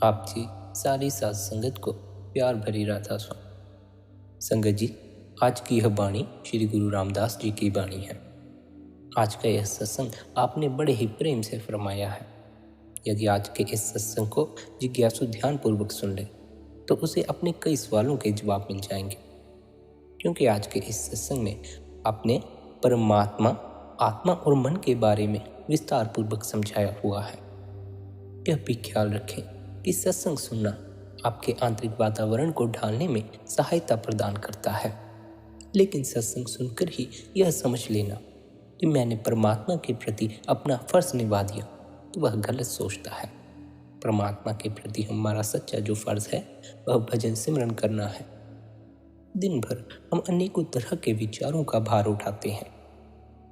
आप जी सारी सात संगत को प्यार भरी राधा स्वामी। संगत जी, आज की यह वाणी श्री गुरु रामदास जी की वाणी है। आज का यह सत्संग आपने बड़े ही प्रेम से फरमाया है। यदि आज के इस सत्संग को जिज्ञासु ध्यान पूर्वक सुन ले तो उसे अपने कई सवालों के जवाब मिल जाएंगे, क्योंकि आज के इस सत्संग में आपने परमात्मा, आत्मा और मन के बारे में विस्तार पूर्वक समझाया हुआ है। यह भी ख्याल रखें कि सत्संग सुनना आपके आंतरिक वातावरण को ढालने में सहायता प्रदान करता है, लेकिन सत्संग सुनकर ही यह समझ लेना कि मैंने परमात्मा के प्रति अपना फर्ज निभा दिया तो वह गलत सोचता है। परमात्मा के प्रति हमारा सच्चा जो फर्ज है वह भजन सिमरन करना है। दिन भर हम अनेकों तरह के विचारों का भार उठाते हैं।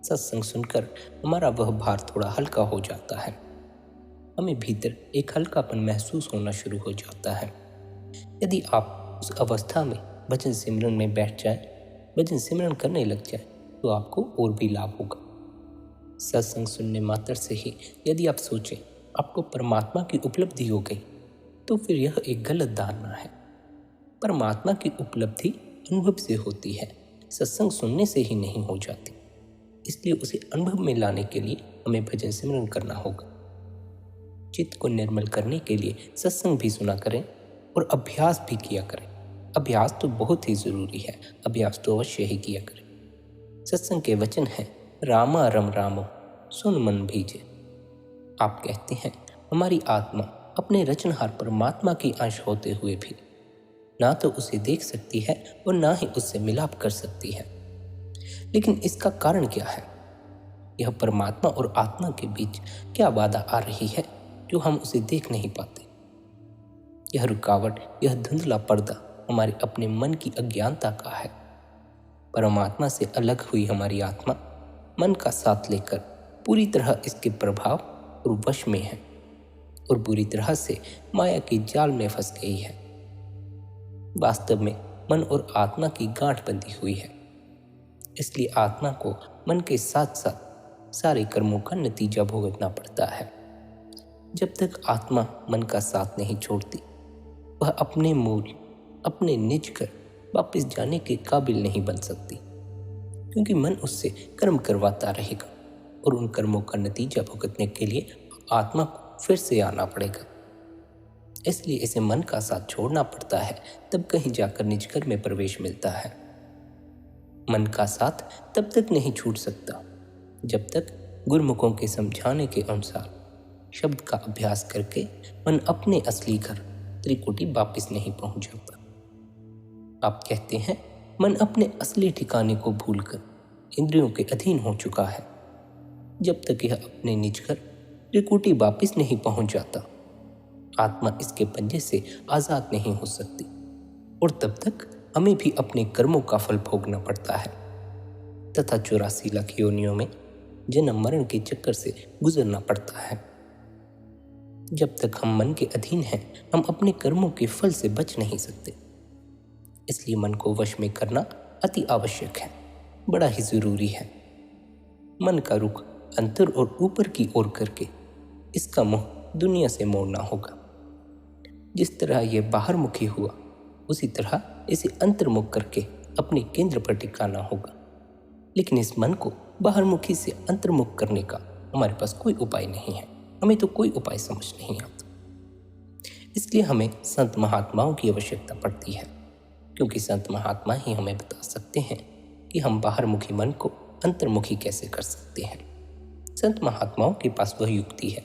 सत्संग सुनकर हमारा वह भार थोड़ा हल्का हो जाता है। हमें भीतर एक हल्कापन महसूस होना शुरू हो जाता है। यदि आप उस अवस्था में भजन सिमरन में बैठ जाएं, भजन सिमरन करने लग जाएं, तो आपको और भी लाभ होगा। सत्संग सुनने मात्र से ही यदि आप सोचें आपको परमात्मा की उपलब्धि हो गई, तो फिर यह एक गलत धारणा है। परमात्मा की उपलब्धि अनुभव से होती है, सत्संग सुनने से ही नहीं हो जाती। इसलिए उसे अनुभव में लाने के लिए हमें भजन सिमरन करना होगा। चित्त को निर्मल करने के लिए सत्संग भी सुना करें और अभ्यास भी किया करें। अभ्यास तो बहुत ही जरूरी है, अभ्यास तो अवश्य ही किया करें। सत्संग के वचन हैं, रामा रम रामो सुन मन भीजे। आप कहते हैं हमारी आत्मा अपने रचनहार परमात्मा की अंश होते हुए भी ना तो उसे देख सकती है और ना ही उससे मिलाप कर सकती है। लेकिन इसका कारण क्या है? यह परमात्मा और आत्मा के बीच क्या बाधा आ रही है जो हम उसे देख नहीं पाते? यह रुकावट, यह धुंधला पर्दा हमारे अपने मन की अज्ञानता का है। परमात्मा से अलग हुई हमारी आत्मा मन का साथ लेकर पूरी तरह इसके प्रभाव और वश में है और बुरी तरह से माया के जाल में फंस गई है। वास्तव में मन और आत्मा की गांठ बंधी हुई है। इसलिए आत्मा को मन के साथ साथ सारे कर्मों का नतीजा भुगतना पड़ता है। जब तक आत्मा मन का साथ नहीं छोड़ती, वह अपने मूल, अपने निज घर वापस जाने के काबिल नहीं बन सकती, क्योंकि मन उससे कर्म करवाता रहेगा और उन कर्मों का नतीजा भुगतने के लिए आत्मा को फिर से आना पड़ेगा। इसलिए इसे मन का साथ छोड़ना पड़ता है, तब कहीं जाकर निज घर में प्रवेश मिलता है। मन का साथ तब तक नहीं छूट सकता जब तक गुरुमुखों के समझाने के अनुसार शब्द का अभ्यास करके मन अपने असली घर त्रिकुटी वापिस नहीं पहुंच जाता। आप कहते हैं मन अपने असली ठिकाने को भूलकर इंद्रियों के अधीन हो चुका है। जब तक यह अपने निज घर त्रिकुटी वापिस नहीं पहुंच जाता, आत्मा इसके पंजे से आजाद नहीं हो सकती और तब तक हमें भी अपने कर्मों का फल भोगना पड़ता है तथा 84 लाख योनियों में जन्म मरण के चक्कर से गुजरना पड़ता है। जब तक हम मन के अधीन हैं, हम अपने कर्मों के फल से बच नहीं सकते। इसलिए मन को वश में करना अति आवश्यक है, बड़ा ही जरूरी है। मन का रुख अंतर और ऊपर की ओर करके इसका मुंह दुनिया से मोड़ना होगा। जिस तरह यह बाहर मुखी हुआ, उसी तरह इसे अंतर्मुख करके अपने केंद्र पर टिकाना होगा। लेकिन इस मन को बाहरमुखी से अंतर्मुख करने का हमारे पास कोई उपाय नहीं है। हमें तो कोई उपाय समझ नहीं आता। इसलिए हमें संत महात्माओं की आवश्यकता पड़ती है, क्योंकि संत महात्मा ही हमें बता सकते हैं कि हम बाहरमुखी मन को अंतर्मुखी कैसे कर सकते हैं। संत महात्माओं के पास वह युक्ति है,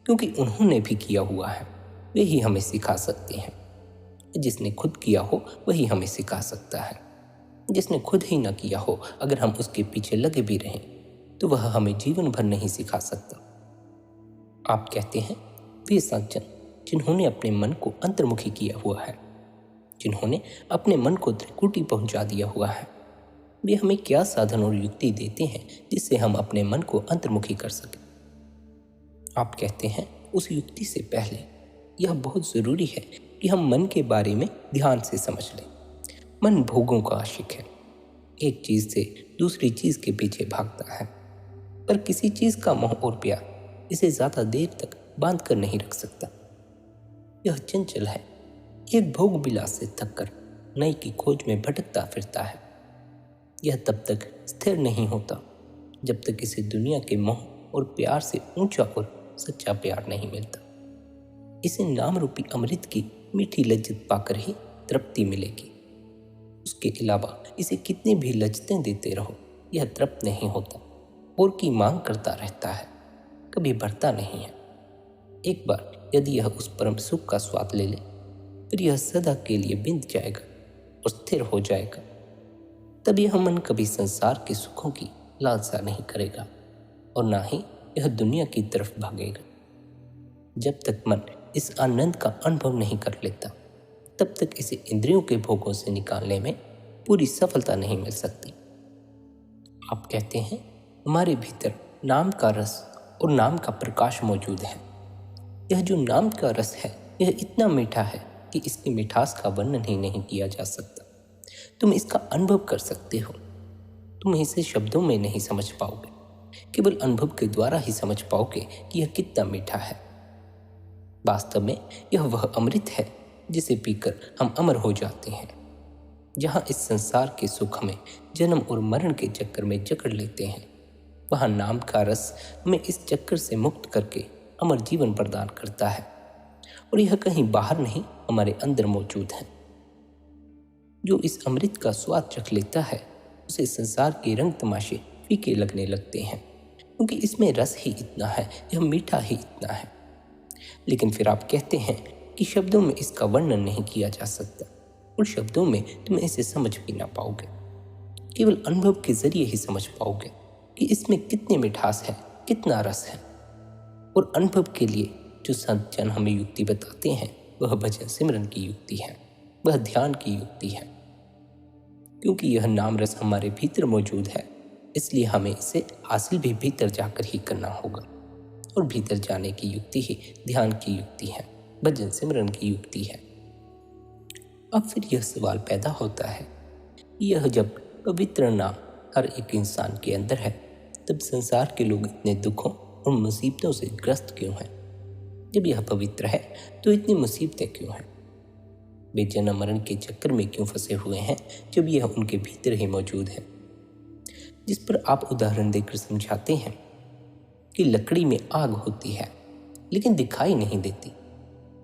क्योंकि उन्होंने भी किया हुआ है। वे ही हमें सिखा सकते हैं। जिसने खुद किया हो वही हमें सिखा सकता है। जिसने खुद ही न किया हो, अगर हम उसके पीछे लगे भी रहें तो वह हमें जीवन भर नहीं सिखा सकता। आप कहते हैं वे सज्जन जिन्होंने अपने मन को अंतर्मुखी किया हुआ है, जिन्होंने अपने मन को त्रिकुटी पहुंचा दिया हुआ है, वे हमें क्या साधन और युक्ति देते हैं जिससे हम अपने मन को अंतर्मुखी कर सकें। आप कहते हैं उस युक्ति से पहले यह बहुत जरूरी है कि हम मन के बारे में ध्यान से समझ लें। मन भोगों का आशिक है, एक चीज से दूसरी चीज के पीछे भागता है, पर किसी चीज का मोह और प्यार इसे ज्यादा देर तक बांध कर नहीं रख सकता। यह चंचल है, एक भोग विलास से थककर नई की खोज में भटकता फिरता है। यह तब तक स्थिर नहीं होता जब तक इसे दुनिया के मोह और प्यार से ऊंचा और सच्चा प्यार नहीं मिलता। इसे नाम रूपी अमृत की मीठी लज्जत पाकर ही तृप्ति मिलेगी। उसके अलावा इसे कितनी भी लज्जतें देते रहो, यह तृप्त नहीं होता और की मांग करता रहता है, कभी भरता नहीं है। एक बार यदि यह उस परम सुख का स्वाद ले ले, फिर यह सदा के लिए बिंद जाएगा और स्थिर हो जाएगा। तब यह मन कभी संसार के सुखों की लालसा नहीं करेगा और ना ही यह दुनिया की तरफ भागेगा। जब तक मन इस आनंद का अनुभव नहीं कर लेता, तब तक इसे इंद्रियों के भोगों से निकालने में पूरी सफलता नहीं मिल सकती। आप कहते हैं हमारे भीतर नाम का रस और नाम का प्रकाश मौजूद है। यह जो नाम का रस है, यह इतना मीठा है कि इसकी मिठास का वर्णन ही नहीं किया जा सकता। तुम इसका अनुभव कर सकते हो, तुम इसे शब्दों में नहीं समझ पाओगे, केवल अनुभव के द्वारा ही समझ पाओगे कि यह कितना मीठा है। वास्तव में यह वह अमृत है जिसे पीकर हम अमर हो जाते हैं। जहाँ इस संसार के सुख हमें जन्म और मरण के चक्कर में जकड़ लेते हैं, वहाँ नाम का रस हमें इस चक्कर से मुक्त करके अमर जीवन प्रदान करता है। और यह कहीं बाहर नहीं, हमारे अंदर मौजूद है। जो इस अमृत का स्वाद चख लेता है, उसे संसार के रंग तमाशे फीके लगने लगते हैं, क्योंकि इसमें रस ही इतना है, यह मीठा ही इतना है। लेकिन फिर आप कहते हैं कि शब्दों में इसका वर्णन नहीं किया जा सकता और शब्दों में तुम इसे समझ भी ना पाओगे। केवल अनुभव के जरिए ही समझ पाओगे कि इसमें कितनी मिठास है, कितना रस है। और अनुभव के लिए जो संत जन हमें युक्ति बताते हैं, वह भजन सिमरन की युक्ति है, वह ध्यान की युक्ति है। क्योंकि यह नाम रस हमारे भीतर मौजूद है, इसलिए हमें इसे हासिल भी भीतर जाकर ही करना होगा। और भीतर जाने की युक्ति ही ध्यान की युक्ति है, भजन सिमरन की युक्ति है। अब फिर यह सवाल पैदा होता है, यह जब पवित्र नाम हर एक इंसान के अंदर है, तब संसार के लोग इतने दुखों और मुसीबतों से ग्रस्त क्यों हैं? जब यह पवित्र है तो इतनी मुसीबतें क्यों हैं? वे जन्म मरण के चक्कर में क्यों फंसे हुए हैं, जब यह उनके भीतर ही मौजूद है? जिस पर आप उदाहरण देकर समझाते हैं कि लकड़ी में आग होती है, लेकिन दिखाई नहीं देती।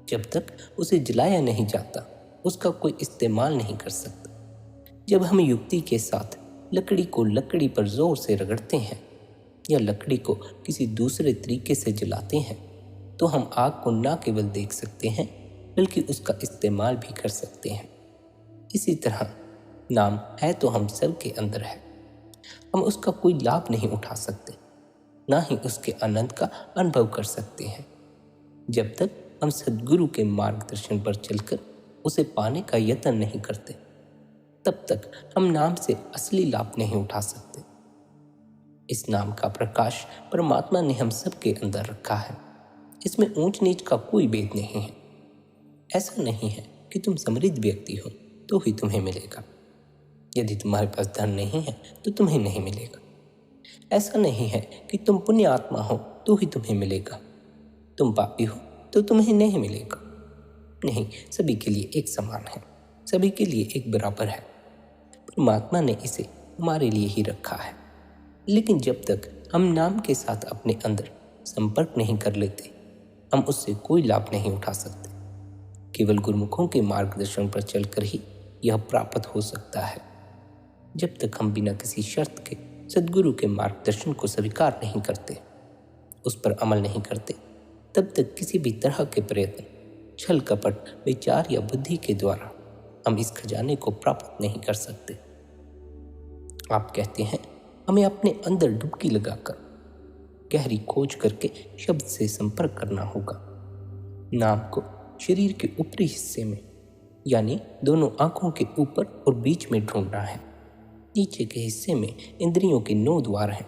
जब तक उसे जलाया नहीं जाता, उसका कोई इस्तेमाल नहीं कर सकता। जब हम युक्ति के साथ लकड़ी को लकड़ी पर जोर से रगड़ते हैं या लकड़ी को किसी दूसरे तरीके से जलाते हैं, तो हम आग को न केवल देख सकते हैं, बल्कि उसका इस्तेमाल भी कर सकते हैं। इसी तरह नाम है तो हम सब के अंदर है, हम उसका कोई लाभ नहीं उठा सकते, ना ही उसके आनंद का अनुभव कर सकते हैं, जब तक हम सद्गुरु के मार्गदर्शन पर चलकर उसे पाने का यत्न नहीं करते। तब तक हम नाम से असली लाभ नहीं उठा सकते। इस नाम का प्रकाश परमात्मा ने हम सब के अंदर रखा है। इसमें ऊंच नीच का कोई भेद नहीं है। ऐसा नहीं है कि तुम समृद्ध व्यक्ति हो तो ही तुम्हें मिलेगा, यदि तुम्हारे पास धन नहीं है तो तुम्हें नहीं मिलेगा। ऐसा नहीं है कि तुम पुण्य आत्मा हो तो ही तुम्हें मिलेगा, तुम पापी हो तो तुम्हें नहीं मिलेगा। नहीं, सभी के लिए एक समान है, सभी के लिए एक बराबर है। परमात्मा ने इसे हमारे लिए ही रखा है। लेकिन जब तक हम नाम के साथ अपने अंदर संपर्क नहीं कर लेते, हम उससे कोई लाभ नहीं उठा सकते। केवल गुरुमुखों के मार्गदर्शन पर चलकर ही यह प्राप्त हो सकता है। जब तक हम बिना किसी शर्त के सद्गुरु के मार्गदर्शन को स्वीकार नहीं करते, उस पर अमल नहीं करते, तब तक किसी भी तरह के प्रयत्न, छल कपट, विचार या बुद्धि के द्वारा हम इस खजाने को प्राप्त नहीं कर सकते। आप कहते हैं हमें अपने अंदर डुबकी लगाकर गहरी खोज करके शब्द से संपर्क करना होगा। नाम को शरीर के ऊपरी हिस्से में, यानी दोनों आंखों के ऊपर और बीच में ढूंढना है। नीचे के हिस्से में इंद्रियों के 9 द्वार हैं,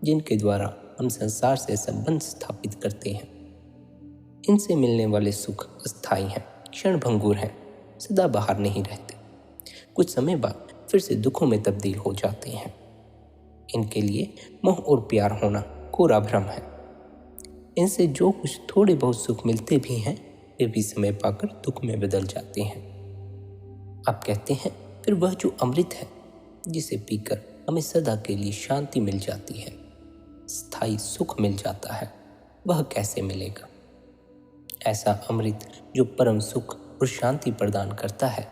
जिनके द्वारा हम संसार से संबंध स्थापित करते हैं। इनसे मिलने वाले सुख अस्थायी हैं, क्षणभंगुर हैं, सदा बाहर नहीं रहते। कुछ समय बाद फिर से दुखों में तब्दील हो जाते हैं। इनके लिए मोह और प्यार होना कोरा भ्रम है। इनसे जो कुछ थोड़े बहुत सुख मिलते भी हैं, वे भी समय पाकर दुख में बदल जाते हैं। आप कहते हैं, फिर वह जो अमृत है जिसे पीकर हमें सदा के लिए शांति मिल जाती है, स्थायी सुख मिल जाता है, वह कैसे मिलेगा? ऐसा अमृत जो परम सुख और शांति प्रदान करता है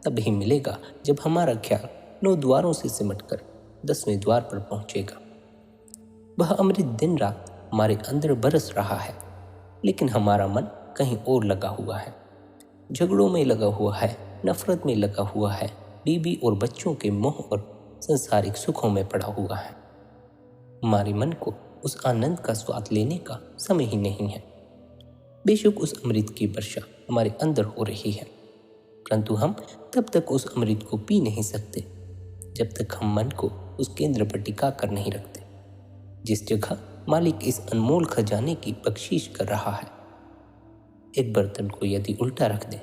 तब ही मिलेगा जब हमारा ख्याल 9 द्वारों से सिमटकर 10वें द्वार पर पहुंचेगा। वह अमृत दिन रात हमारे अंदर बरस रहा है, लेकिन हमारा मन कहीं और लगा हुआ है, झगड़ों में लगा हुआ है, नफरत में लगा हुआ है, बीवी और बच्चों के मोह और सांसारिक सुखों में पड़ा हुआ है। हमारे मन को उस आनंद का स्वाद लेने का समय ही नहीं है। बेशक उस अमृत की वर्षा हमारे अंदर हो रही है, परंतु हम तब तक उस अमृत को पी नहीं सकते जब तक हम मन को उस केंद्र पर टिका कर नहीं रखते जिस जगह मालिक इस अनमोल खजाने की बख्शीश कर रहा है। एक बर्तन को यदि उल्टा रख दें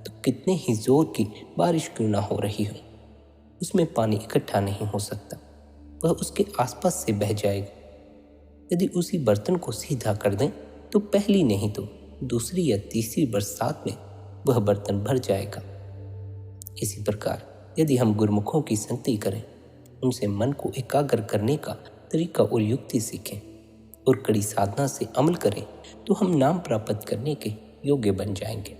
तो कितने ही जोर की बारिश क्यों ना हो रही हो, उसमें पानी इकट्ठा नहीं हो सकता, वह उसके आसपास से बह जाएगा। यदि उसी बर्तन को सीधा कर दें तो पहली नहीं तो दूसरी या तीसरी बरसात में वह बर्तन भर जाएगा। इसी प्रकार यदि हम गुरुमुखों की संगति करें, उनसे मन को एकाग्र करने का तरीका और युक्ति सीखें और कड़ी साधना से अमल करें तो हम नाम प्राप्त करने के योग्य बन जाएंगे।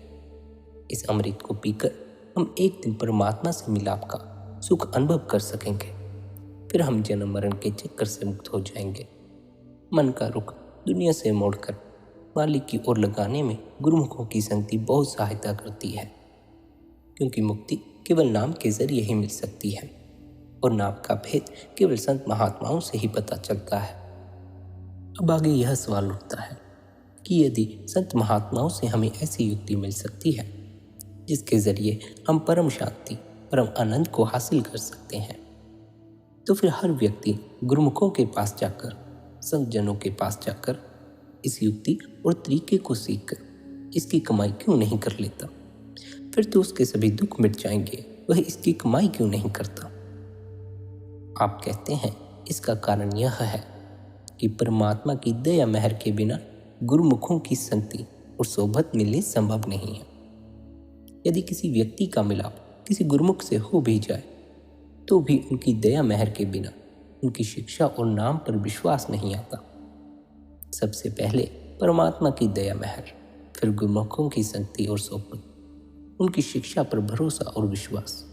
इस अमृत को पीकर हम एक दिन परमात्मा से मिलाप का सुख अनुभव कर सकेंगे। फिर हम जन्म मरण के चक्कर से मुक्त हो जाएंगे। मन का रुख दुनिया से मोड़कर मालिक की ओर लगाने में गुरुमुखों की संगति बहुत सहायता करती है, क्योंकि मुक्ति केवल नाम के जरिए ही मिल सकती है और नाम का भेद केवल संत महात्माओं से ही पता चलता है। अब आगे यह सवाल उठता है कि यदि संत महात्माओं से हमें ऐसी युक्ति मिल सकती है जिसके जरिए हम परम शांति, परम आनंद को हासिल कर सकते हैं, तो फिर हर व्यक्ति गुरुमुखों के पास जाकर, संत जनों के पास जाकर इस युक्ति और तरीके को सीखकर इसकी कमाई क्यों नहीं कर लेता? फिर तो उसके सभी दुख मिट जाएंगे, वह इसकी कमाई क्यों नहीं करता? आप कहते हैं, इसका कारण यह है कि परमात्मा की दया मेहर के बिना गुरुमुखों की संगति और सोबत मिलनी संभव नहीं है। यदि किसी व्यक्ति का मिलाप किसी गुरुमुख से हो भी जाए तो भी उनकी दया मेहर के बिना उनकी शिक्षा और नाम पर विश्वास नहीं आता। सबसे पहले परमात्मा की दया मेहर, फिर गुरुमुखों की संगति और सोबत, उनकी शिक्षा पर भरोसा और विश्वास,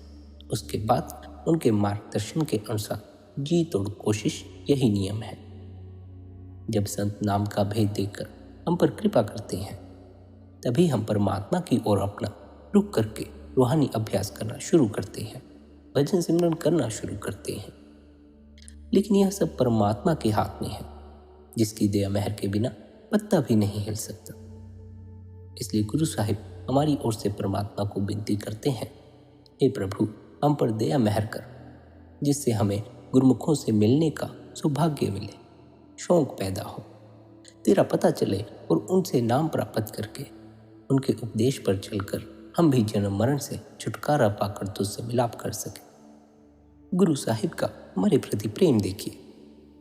उसके बाद उनके मार्गदर्शन के अनुसार जी तोड़ कोशिश, यही नियम है। जब संत नाम का भेद देकर हम पर कृपा करते हैं तभी हम परमात्मा की ओर अपना रुख करके रूहानी अभ्यास करना शुरू करते हैं, भजन सिमरन करना शुरू करते हैं। लेकिन यह सब परमात्मा के हाथ में है, जिसकी दया मेहर के बिना पत्ता भी नहीं हिल सकता। इसलिए गुरु साहिब हमारी ओर से परमात्मा को विनती करते हैं, हे प्रभु, हम पर दया मेहर कर, जिससे हमें गुरुमुखों से मिलने का सौभाग्य मिले, शौक पैदा हो, तेरा पता चले और उनसे नाम प्राप्त करके उनके उपदेश पर चलकर हम भी जन्म मरण से छुटकारा पाकर तुझसे मिलाप कर सके। गुरु साहिब का हमारे प्रति प्रेम देखिए।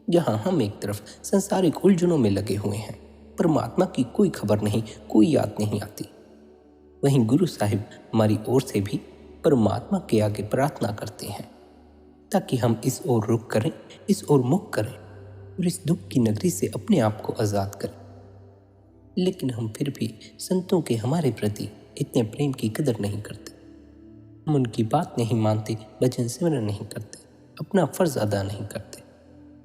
जहाँ हम एक तरफ संसारिक उलझनों में लगे हुए हैं, परमात्मा की कोई खबर नहीं, कोई याद नहीं आती, वहीं गुरु साहिब हमारी ओर से भी परमात्मा के आगे प्रार्थना करते हैं ताकि हम इस ओर रुख करें, इस ओर मुख करें और इस दुख की नगरी से अपने आप को आज़ाद करें। लेकिन हम फिर भी संतों के हमारे प्रति इतने प्रेम की कदर नहीं करते। हम उनकी बात नहीं मानते, भजन सिमरन नहीं करते, अपना फर्ज अदा नहीं करते।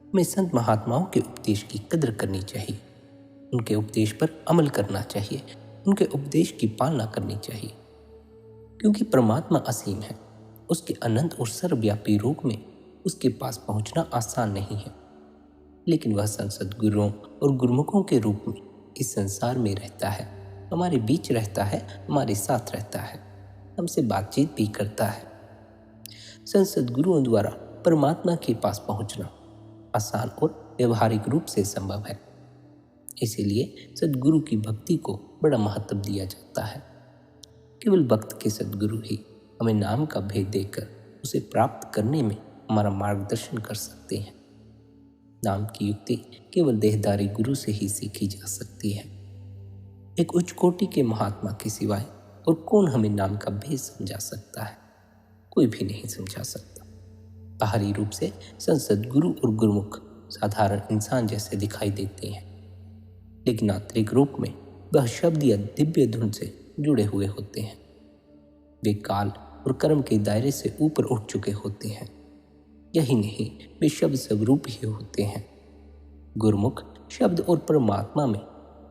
हमें संत महात्माओं के उपदेश की कदर करनी चाहिए, उनके उपदेश पर अमल करना चाहिए, उनके उपदेश की पालना करनी चाहिए, क्योंकि परमात्मा असीम है। उसके अनंत और सर्वव्यापी रूप में उसके पास पहुंचना आसान नहीं है, लेकिन वह संत गुरुओं और गुरुमुखों के रूप में इस संसार में रहता है, हमारे बीच रहता है, हमारे साथ रहता है, हमसे बातचीत भी करता है। संत सद्गुरुओं द्वारा परमात्मा के पास पहुंचना आसान और व्यवहारिक रूप से संभव है। इसीलिए सद्गुरु की भक्ति को बड़ा महत्व दिया जाता है। केवल भक्त के सद्गुरु ही हमें नाम का भेद देकर उसे प्राप्त करने में हमारा मार्गदर्शन कर सकते हैं। नाम की युक्ति केवल देहधारी गुरु से ही सीखी जा सकती है। एक उच्च कोटि के महात्मा के सिवाय और कौन हमें नाम का भेद समझा सकता है? कोई भी नहीं समझा सकता। बाहरी रूप से सद्गुरु और गुरुमुख साधारण इंसान जैसे दिखाई देते हैं, लेकिन आंतरिक रूप में वह शब्द या दिव्य धुन से जुड़े हुए होते हैं। वे काल और कर्म के दायरे से ऊपर उठ चुके होते हैं। यही नहीं, वे शब्द स्वरूप ही होते हैं। गुरुमुख शब्द और परमात्मा में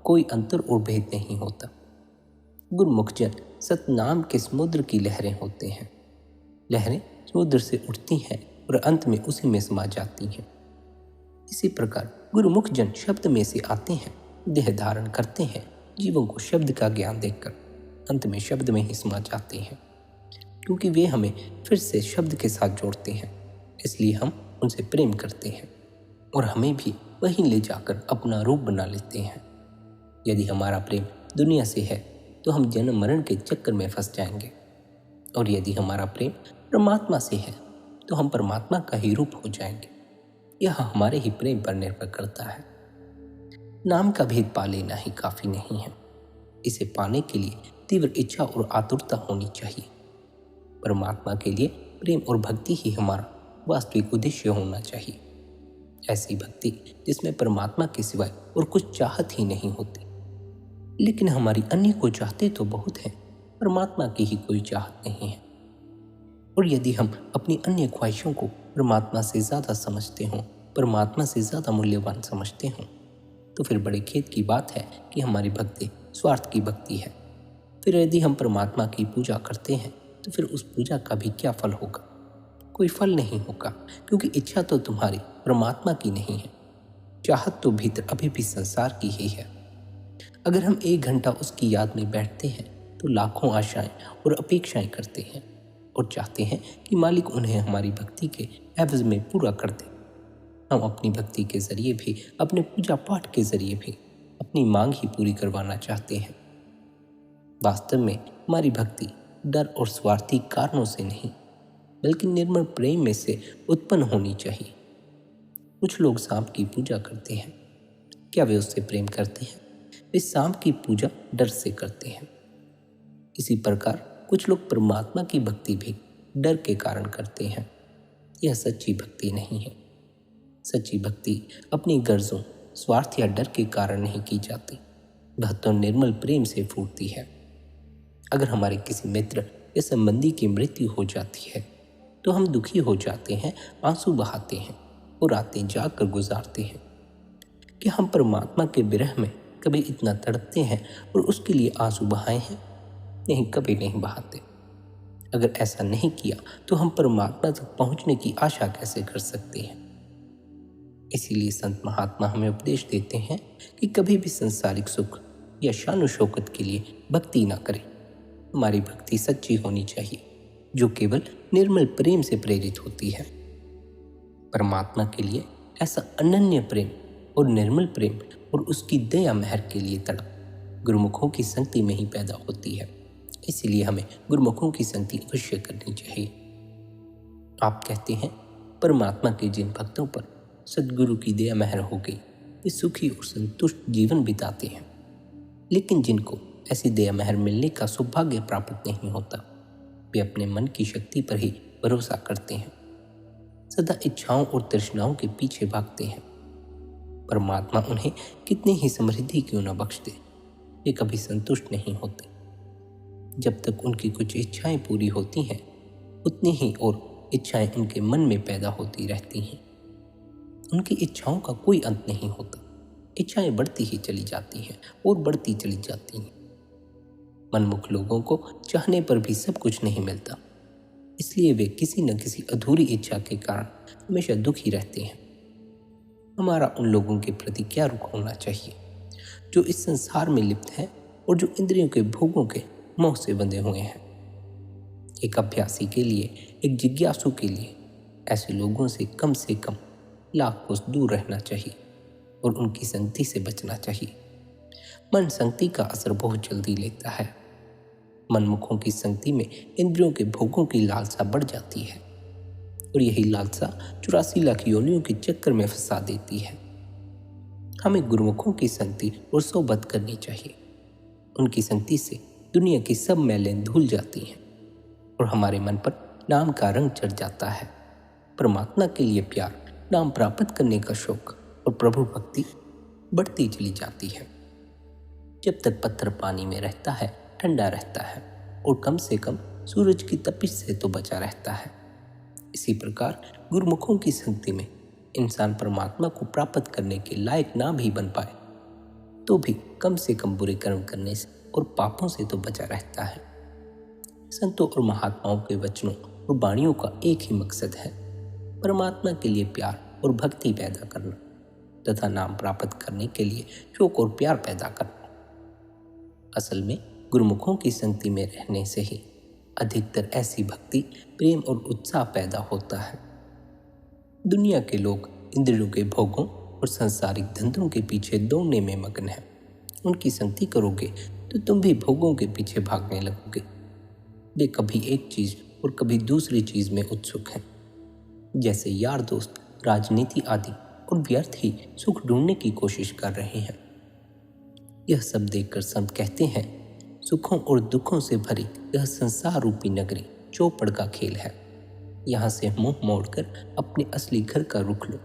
कोई अंतर और भेद नहीं होता। गुरुमुख जन सतनाम के समुद्र की लहरें होते हैं। लहरें समुद्र से उठती हैं और अंत में उसी में समा जाती हैं। इसी प्रकार गुरुमुख जन शब्द में से आते हैं, देह धारण करते हैं, जीवों को शब्द का ज्ञान देकर अंत में शब्द में ही समा जाते हैं। क्योंकि वे हमें फिर से शब्द के साथ जोड़ते हैं, इसलिए हम उनसे प्रेम करते हैं और हमें भी वहीं ले जाकर अपना रूप बना लेते हैं। यदि हमारा प्रेम दुनिया से है तो हम जन्म मरण के चक्कर में फंस जाएंगे, और यदि हमारा प्रेम परमात्मा से है तो हम परमात्मा का ही रूप हो जाएंगे। यह हमारे ही प्रेम पर निर्भर करता है। नाम का भेद पा लेना ही काफी नहीं है, इसे पाने के लिए तीव्र इच्छा और आतुरता होनी चाहिए। परमात्मा के लिए प्रेम और भक्ति ही हमारा वास्तविक उद्देश्य होना चाहिए। ऐसी भक्ति जिसमें परमात्मा के सिवाय और कुछ चाहत ही नहीं होती। लेकिन हमारी अन्य को चाहते तो बहुत हैं, परमात्मा की ही कोई चाहत नहीं है। और यदि हम अपनी अन्य ख्वाहिशों को परमात्मा से ज़्यादा समझते हों, परमात्मा से ज़्यादा मूल्यवान समझते हों, तो फिर बड़े खेद की बात है कि हमारी भक्ति स्वार्थ की भक्ति है। फिर यदि हम परमात्मा की पूजा करते हैं तो फिर उस पूजा का भी क्या फल होगा? कोई फल नहीं होगा, क्योंकि इच्छा तो तुम्हारी परमात्मा की नहीं है। चाहत तो भीतर अभी भी संसार की ही है। अगर हम 1 घंटा उसकी याद में बैठते हैं तो लाखों आशाएं और अपेक्षाएं करते हैं और चाहते हैं कि मालिक उन्हें हमारी भक्ति के एवज में पूरा कर दे। हम अपनी भक्ति के जरिए भी, अपने पूजा पाठ के जरिए भी अपनी मांग ही पूरी करवाना चाहते हैं। वास्तव में हमारी भक्ति डर और स्वार्थी कारणों से नहीं, बल्कि निर्मल प्रेम में से उत्पन्न होनी चाहिए। कुछ लोग सांप की पूजा करते हैं। क्या वे उससे प्रेम करते हैं? वे सांप की पूजा डर से करते हैं। इसी प्रकार कुछ लोग परमात्मा की भक्ति भी डर के कारण करते हैं। यह सच्ची भक्ति नहीं है। सच्ची भक्ति अपनी गर्जों, स्वार्थ या डर के कारण नहीं की जाती, वह तो निर्मल प्रेम से फूटती है। अगर हमारे किसी मित्र या संबंधी की मृत्यु हो जाती है तो हम दुखी हो जाते हैं, आंसू बहाते हैं और रातें जाग कर गुजारते हैं। कि हम परमात्मा के विरह में कभी इतना तड़पते हैं और उसके लिए आंसू बहाए हैं? नहीं, कभी नहीं बहाते। अगर ऐसा नहीं किया तो हम परमात्मा तक पहुंचने की आशा कैसे कर सकते हैं? इसीलिए संत महात्मा हमें उपदेश देते हैं कि कभी भी संसारिक सुख या शान शौकत के लिए भक्ति ना करें। हमारी भक्ति सच्ची होनी चाहिए, जो केवल निर्मल प्रेम से प्रेरित होती है। परमात्मा के लिए ऐसा अनन्य प्रेम और निर्मल प्रेम और उसकी दया मेहर के लिए तड़प गुरुमुखों की संगति में ही पैदा होती है। इसीलिए हमें गुरुमुखों की संगति अवश्य करनी चाहिए। आप कहते हैं परमात्मा के जिन भक्तों पर सद्गुरु की दया मेहर हो गई, वे सुखी और संतुष्ट जीवन बिताते हैं। लेकिन जिनको ऐसी दया मेहर मिलने का सौभाग्य प्राप्त नहीं होता, वे अपने मन की शक्ति पर ही भरोसा करते हैं, सदा इच्छाओं और तृष्णाओं के पीछे भागते हैं। परमात्मा उन्हें कितनी ही समृद्धि क्यों न बख्श दे, वे कभी संतुष्ट नहीं होते। जब तक उनकी कुछ इच्छाएं पूरी होती हैं, उतनी ही और इच्छाएं उनके मन में पैदा होती रहती हैं। उनकी इच्छाओं का कोई अंत नहीं होता। इच्छाएं बढ़ती ही चली जाती हैं और बढ़ती चली जाती हैं। मनमुख लोगों को चाहने पर भी सब कुछ नहीं मिलता, इसलिए वे किसी न किसी अधूरी इच्छा के कारण हमेशा दुखी रहते हैं। हमारा उन लोगों के प्रति क्या रुख होना चाहिए जो इस संसार में लिप्त हैं और जो इंद्रियों के भोगों के मोह से बंधे हुए हैं। एक अभ्यासी के लिए, एक जिज्ञासु के लिए ऐसे लोगों से कम लाख कोस दूर रहना चाहिए और उनकी संगति से बचना चाहिए। मन संगति का असर बहुत जल्दी लेता है। मनमुखों की संगति में इंद्रियों के भोगों की लालसा बढ़ जाती है और यही लालसा 84 लाख योनियों के चक्कर में फंसा देती है। हमें गुरुमुखों की संगति और सोबत करनी चाहिए। उनकी संगति से दुनिया की सब मैलें धुल जाती हैं और हमारे मन पर नाम का रंग चढ़ जाता है। परमात्मा के लिए प्यार, नाम प्राप्त करने का शौक और प्रभु भक्ति बढ़ती चली जाती है। जब तक पत्थर पानी में रहता है, ठंडा रहता है और कम से कम सूरज की तपिश से तो बचा रहता है। इसी प्रकार गुरुमुखों की संगति में इंसान परमात्मा को प्राप्त करने के लायक ना भी बन पाए तो भी कम से कम बुरे कर्म करने से और पापों से तो बचा रहता है। संतों और महात्माओं के वचनों और वाणियों का एक ही मकसद है, परमात्मा के लिए प्यार और भक्ति पैदा करना तथा नाम प्राप्त करने के लिए शौक और प्यार पैदा करना। असल में गुरुमुखों की संगति में रहने से ही अधिकतर ऐसी भक्ति, प्रेम और उत्साह पैदा होता है। दुनिया के लोग इंद्रियों के भोगों और सांसारिक धंधों के पीछे दौड़ने में मग्न है। उनकी संगति करोगे तो तुम भी भोगों के पीछे भागने लगोगे। वे कभी एक चीज और कभी दूसरी चीज में उत्सुक हैं, जैसे यार दोस्त, राजनीति आदि, और व्यर्थ ही सुख ढूंढने की कोशिश कर रहे हैं। यह सब देखकर संत कहते हैं, सुखों और दुखों से भरी यह संसार रूपी नगरी चौपड़ का खेल है। यहाँ से मुंह मोड़कर अपने असली घर का रुख लो।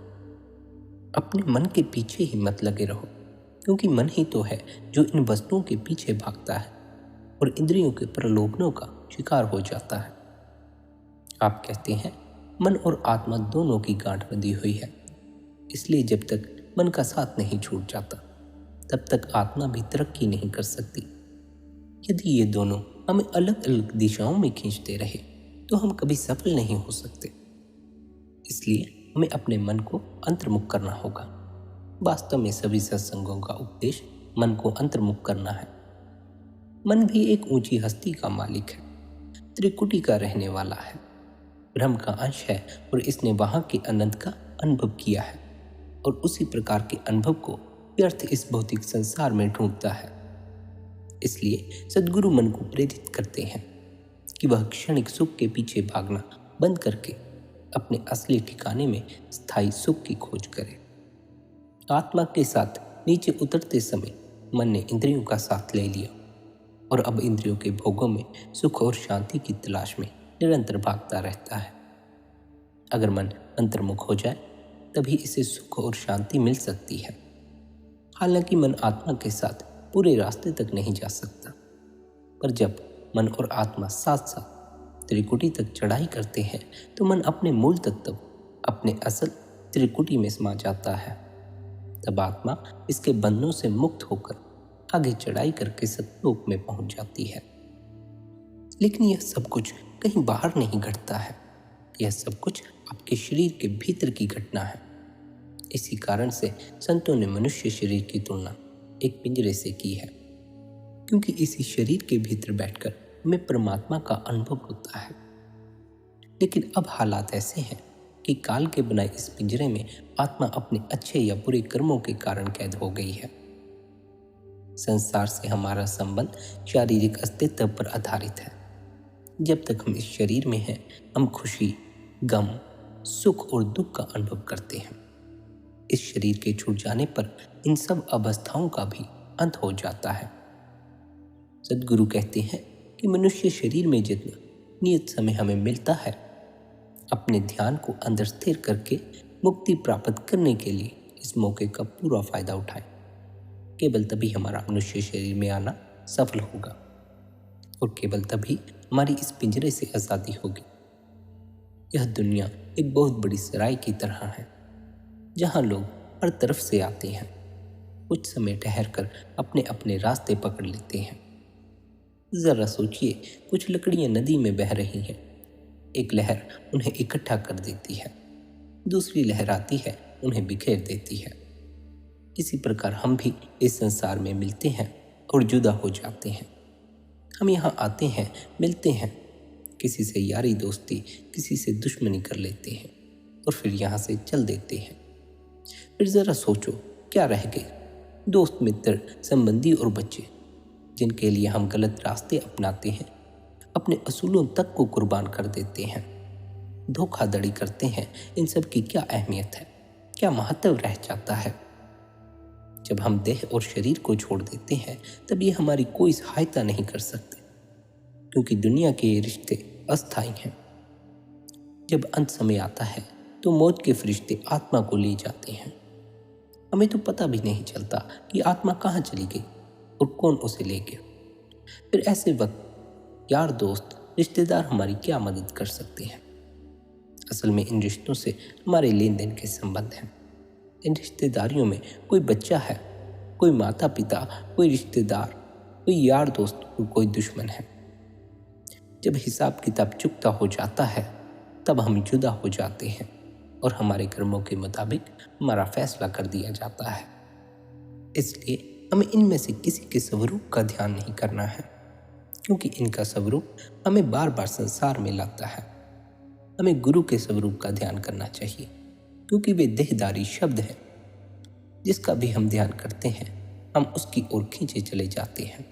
अपने मन के पीछे ही मत लगे रहो, क्योंकि मन ही तो है जो इन वस्तुओं के पीछे भागता है और इंद्रियों के प्रलोभनों का शिकार हो जाता है। आप कहते हैं मन और आत्मा दोनों की गांठ बंधी हुई है, इसलिए जब तक मन का साथ नहीं छूट जाता तब तक आत्मा भी तरक्की नहीं कर सकती। यदि ये दोनों हमें अलग अलग दिशाओं में खींचते रहे तो हम कभी सफल नहीं हो सकते। इसलिए हमें अपने मन को अंतर्मुख करना होगा। वास्तव में सभी सत्संगों का उपदेश मन को अंतर्मुख करना है। मन भी एक ऊंची हस्ती का मालिक है, त्रिकुटी का रहने वाला है, ब्रह्म का अंश है और इसने वहां के अनंत का अनुभव किया है और उसी प्रकार के अनुभव को व्यर्थ इस भौतिक संसार में ढूंढता है। इसलिए सद्गुरु मन को प्रेरित करते हैं कि वह क्षणिक सुख के पीछे भागना बंद करके अपने असली ठिकाने में स्थायी सुख की खोज करे। आत्मा के साथ नीचे उतरते समय मन ने इंद्रियों का साथ ले लिया और अब इंद्रियों के भोगों में सुख और शांति की तलाश में निरंतर भागता रहता है। अगर मन अंतर्मुख हो जाए तभी इसे सुख और शांति मिल सकती है। हालांकि मन आत्मा के साथ पूरे रास्ते तक नहीं जा सकता, पर जब मन और आत्मा साथ साथ त्रिकुटी तक चढ़ाई करते हैं तो मन अपने मूल तत्व, अपने असल त्रिकुटी में समा जाता है। तब आत्मा इसके बंधनों से मुक्त होकर आगे चढ़ाई करके सतलोक में पहुंच जाती है। लेकिन यह सब कुछ कहीं बाहर नहीं घटता है, यह सब कुछ आपके शरीर के भीतर की घटना है। इसी कारण से संतों ने मनुष्य शरीर की तुलना एक पिंजरे से की है, क्योंकि इसी शरीर के भीतर बैठकर हमें परमात्मा का अनुभव होता है। लेकिन अब हालात ऐसे हैं कि काल के बनाए इस पिंजरे में आत्मा अपने अच्छे या बुरे कर्मों के कारण कैद हो गई है। संसार से हमारा संबंध शारीरिक अस्तित्व पर आधारित है। जब तक हम इस शरीर में हैं, हम खुशी, गम, सुख और दुख का अनुभव करते हैं। इस शरीर के छूट जाने पर इन सब अवस्थाओं का भी अंत हो जाता है। सद्गुरु कहते हैं कि मनुष्य शरीर में जितना नियत समय हमें मिलता है, अपने ध्यान को अंदर स्थिर करके मुक्ति प्राप्त करने के लिए इस मौके का पूरा फायदा उठाएं। केवल तभी हमारा मनुष्य शरीर में आना सफल होगा और केवल तभी हमारी इस पिंजरे से आज़ादी होगी। यह दुनिया एक बहुत बड़ी सराय की तरह है, जहाँ लोग हर तरफ से आते हैं, कुछ समय ठहरकर अपने अपने रास्ते पकड़ लेते हैं। जरा सोचिए, कुछ लकड़ियां नदी में बह रही हैं। एक लहर उन्हें इकट्ठा कर देती है, दूसरी लहर आती है, उन्हें बिखेर देती है। इसी प्रकार हम भी इस संसार में मिलते हैं और जुदा हो जाते हैं। हम यहाँ आते हैं, मिलते हैं, किसी से यारी दोस्ती, किसी से दुश्मनी कर लेते हैं और फिर यहाँ से चल देते हैं। फिर जरा सोचो, क्या रह गए? दोस्त, मित्र, संबंधी और बच्चे, जिनके लिए हम गलत रास्ते अपनाते हैं, अपने असूलों तक को कुर्बान कर देते हैं, धोखाधड़ी करते हैं। इन सब की क्या अहमियत है? क्या महत्व रह जाता है? जब हम देह और शरीर को छोड़ देते हैं तब ये हमारी कोई सहायता नहीं कर सकते, क्योंकि दुनिया के ये रिश्ते अस्थायी हैं। जब अंत समय आता है तो मौत के फरिश्ते आत्मा को ले जाते हैं। हमें तो पता भी नहीं चलता कि आत्मा कहाँ चली गई और कौन उसे ले गया। फिर ऐसे वक्त यार, दोस्त, रिश्तेदार हमारी क्या मदद कर सकते हैं? असल में इन रिश्तों से हमारे लेन देन के संबंध हैं। इन रिश्तेदारियों में कोई बच्चा है, कोई माता पिता, कोई रिश्तेदार, कोई यार दोस्त और कोई दुश्मन है। जब हिसाब किताब चुकता हो जाता है तब हम जुदा हो जाते हैं और हमारे कर्मों के मुताबिक हमारा फैसला कर दिया जाता है। इसलिए हमें इनमें से किसी के स्वरूप का ध्यान नहीं करना है, क्योंकि इनका स्वरूप हमें बार बार संसार में लाता है। हमें गुरु के स्वरूप का ध्यान करना चाहिए, क्योंकि वे देहधारी शब्द हैं। जिसका भी हम ध्यान करते हैं हम उसकी ओर खींचे चले जाते हैं।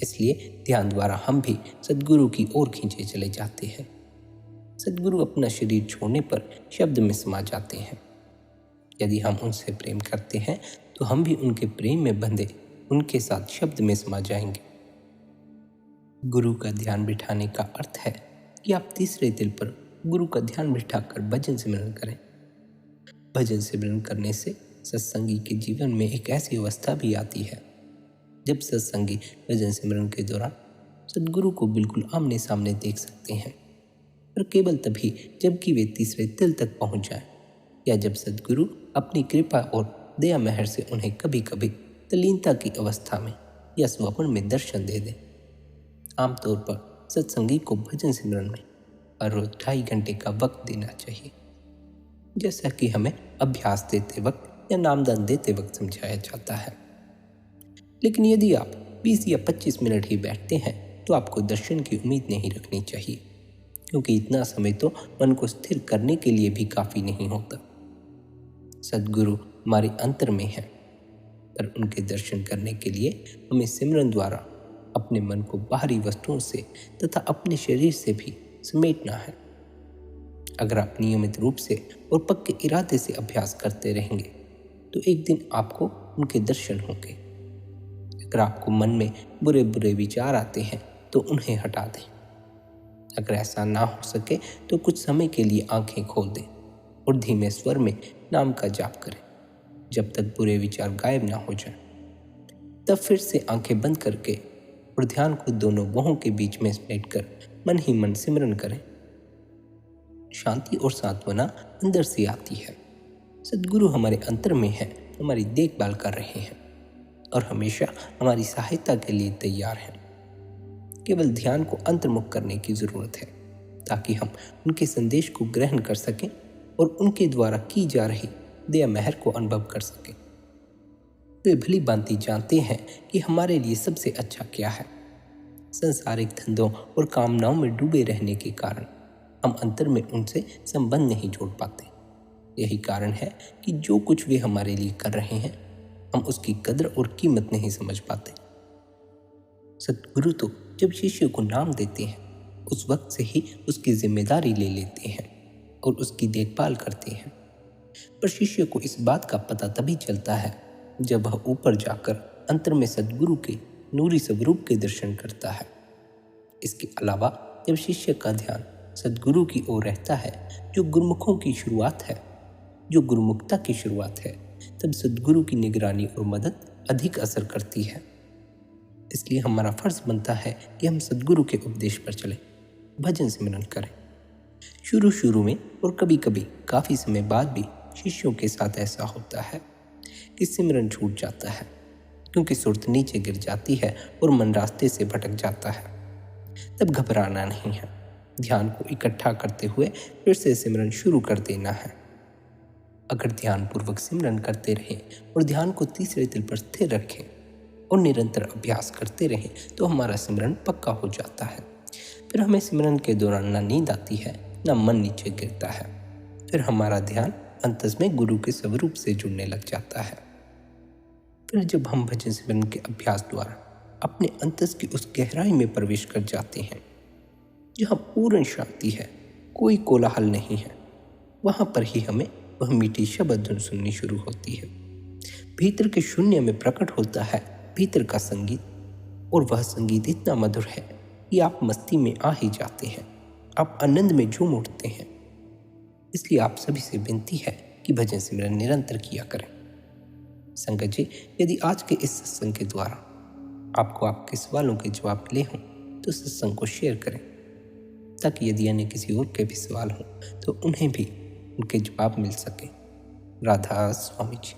इसलिए ध्यान द्वारा हम भी सद्गुरु की ओर खींचे चले जाते हैं। सद्गुरु अपना शरीर छोड़ने पर शब्द में समा जाते हैं। यदि हम उनसे प्रेम करते हैं तो हम भी उनके प्रेम में बंधे उनके साथ शब्द में समा जाएंगे। गुरु का ध्यान बिठाने का अर्थ है कि आप तीसरे दिल पर गुरु का ध्यान बिठाकर भजन सिमरन करें। भजन सिमरन करने से सत्संगी के जीवन में एक ऐसी अवस्था भी आती है जब सत्संगी भजन सिमरन के दौरान सद्गुरु को बिल्कुल आमने सामने देख सकते हैं, पर केवल तभी जबकि वे तीसरे दिल तक पहुंच जाएं, या जब सद्गुरु अपनी कृपा और दया मेहर से उन्हें कभी कभी तल्लीनता की अवस्था में या स्वप्न में दर्शन दे दें। आमतौर पर सत्संगी को भजन सिमरन में हर रोज 2.5 घंटे का वक्त देना चाहिए, जैसा कि हमें अभ्यास देते वक्त या नामदान देते वक्त समझाया जाता है। लेकिन यदि आप 20 या 25 मिनट ही बैठते हैं तो आपको दर्शन की उम्मीद नहीं रखनी चाहिए, क्योंकि इतना समय तो मन को स्थिर करने के लिए भी काफ़ी नहीं होता। सद्गुरु हमारे अंतर में हैं, पर उनके दर्शन करने के लिए हमें सिमरन द्वारा अपने मन को बाहरी वस्तुओं से तथा अपने शरीर से भी समेटना है। अगर आप नियमित रूप से और पक्के इरादे से अभ्यास करते रहेंगे तो एक दिन आपको उनके दर्शन होंगे। अगर आपको मन में बुरे बुरे विचार आते हैं तो उन्हें हटा दें। अगर ऐसा ना हो सके तो कुछ समय के लिए आंखें खोल दें और धीमे स्वर में नाम का जाप करें जब तक बुरे विचार गायब ना हो जाएं। तब फिर से आंखें बंद करके और ध्यान को दोनों बाहों के बीच में समेटकर मन ही मन सिमरन करें। शांति और सांत्वना अंदर से आती है। सद्गुरु हमारे अंतर में है, हमारी देखभाल कर रहे हैं और हमेशा हमारी सहायता के लिए तैयार हैं। केवल ध्यान को अंतर्मुख करने की जरूरत है ताकि हम उनके संदेश को ग्रहण कर सकें और उनके द्वारा की जा रही दया मेहर को अनुभव कर सकें। वे भली भांति जानते हैं कि हमारे लिए सबसे अच्छा क्या है। सांसारिक धंधों और कामनाओं में डूबे रहने के कारण हम अंतर में उनसे संबंध नहीं जोड़ पाते। यही कारण है कि जो कुछ वे हमारे लिए कर रहे हैं हम उसकी कदर और कीमत नहीं समझ पाते। सद्गुरु तो जब शिष्य को नाम देते हैं उस वक्त से ही उसकी जिम्मेदारी ले लेते हैं और उसकी देखभाल करते हैं, पर शिष्य को इस बात का पता तभी चलता है जब वह ऊपर जाकर अंतर में सद्गुरु के नूरी स्वरूप के दर्शन करता है। इसके अलावा जब शिष्य का ध्यान सद्गुरु की ओर रहता है जो गुरुमुखों की शुरुआत है, जो गुरुमुखता की शुरुआत है, तब सद्गुरु की निगरानी और मदद अधिक असर करती है। इसलिए हमारा फर्ज बनता है कि हम सद्गुरु के उपदेश पर चलें, भजन सिमरन करें। शुरू में और कभी कभी काफ़ी समय बाद भी शिष्यों के साथ ऐसा होता है कि सिमरन छूट जाता है, क्योंकि सुरत नीचे गिर जाती है और मन रास्ते से भटक जाता है। तब घबराना नहीं है, ध्यान को इकट्ठा करते हुए फिर से सिमरन शुरू कर देना है। अगर ध्यान पूर्वक सिमरन करते रहें और ध्यान को तीसरे दिल पर स्थिर रखें और निरंतर अभ्यास करते रहें तो हमारा सिमरन पक्का हो जाता है। फिर हमें सिमरन के दौरान ना नींद आती है, ना मन नीचे गिरता है। फिर हमारा ध्यान अंतस में गुरु के स्वरूप से जुड़ने लग जाता है। फिर जब हम भजन सिमरन के अभ्यास द्वारा अपने अंतस की उस गहराई में प्रवेश कर जाते हैं जहाँ पूर्ण शांति है, कोई कोलाहल नहीं है, वहाँ पर ही हमें वह मीठी शब्द धुन सुननी शुरू होती है। भीतर के शून्य में प्रकट होता है भीतर का संगीत, और वह संगीत इतना मधुर है कि आप मस्ती में आ ही जाते हैं, आप आनंद में झूम उठते हैं। इसलिए आप सभी से विनती है कि भजन सिमरन निरंतर किया करें। संगत जी, यदि आज के इस सत्संग के द्वारा आपको आपके सवालों के जवाब मिले हों तो सत्संग को शेयर करें, ताकि यदि अन्य किसी और के भी सवाल हों तो उन्हें भी उनके जवाब मिल सके। राधा स्वामी जी।